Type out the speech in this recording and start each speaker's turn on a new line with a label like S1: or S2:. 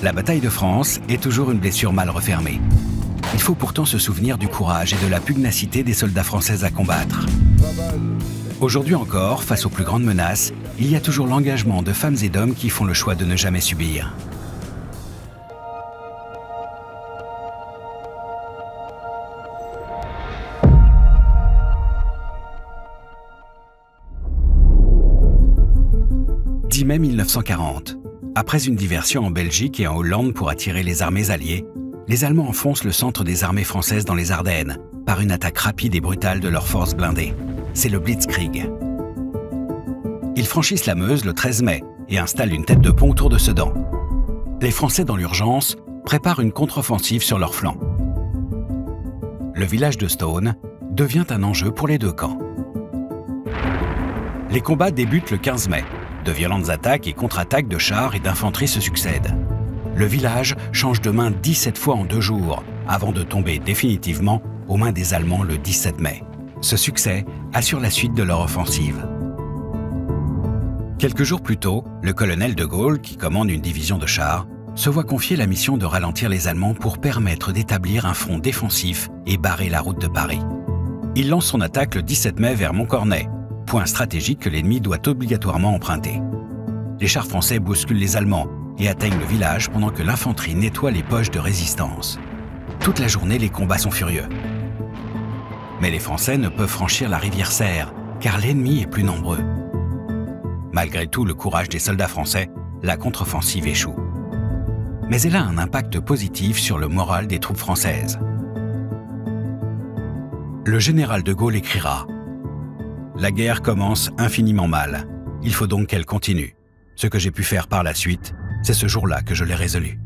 S1: La bataille de France est toujours une blessure mal refermée. Il faut pourtant se souvenir du courage et de la pugnacité des soldats français à combattre. Aujourd'hui encore, face aux plus grandes menaces, il y a toujours l'engagement de femmes et d'hommes qui font le choix de ne jamais subir. « 10 mai 1940. Après une diversion en Belgique et en Hollande pour attirer les armées alliées, les Allemands enfoncent le centre des armées françaises dans les Ardennes par une attaque rapide et brutale de leurs forces blindées. C'est le Blitzkrieg. Ils franchissent la Meuse le 13 mai et installent une tête de pont autour de Sedan. Les Français, dans l'urgence, préparent une contre-offensive sur leur flanc. Le village de Stone devient un enjeu pour les deux camps. Les combats débutent le 15 mai. De violentes attaques et contre-attaques de chars et d'infanterie se succèdent. Le village change de main 17 fois en 2 jours, avant de tomber définitivement aux mains des Allemands le 17 mai. Ce succès assure la suite de leur offensive. Quelques jours plus tôt, le colonel de Gaulle, qui commande une division de chars, se voit confier la mission de ralentir les Allemands pour permettre d'établir un front défensif et barrer la route de Paris. Il lance son attaque le 17 mai vers Montcornet, point stratégique que l'ennemi doit obligatoirement emprunter. Les chars français bousculent les Allemands et atteignent le village pendant que l'infanterie nettoie les poches de résistance. Toute la journée, les combats sont furieux. Mais les Français ne peuvent franchir la rivière Serre, car l'ennemi est plus nombreux. Malgré tout le courage des soldats français, la contre-offensive échoue. Mais elle a un impact positif sur le moral des troupes françaises. Le général de Gaulle écrira: la guerre commence infiniment mal. Il faut donc qu'elle continue. Ce que j'ai pu faire par la suite, c'est ce jour-là que je l'ai résolu.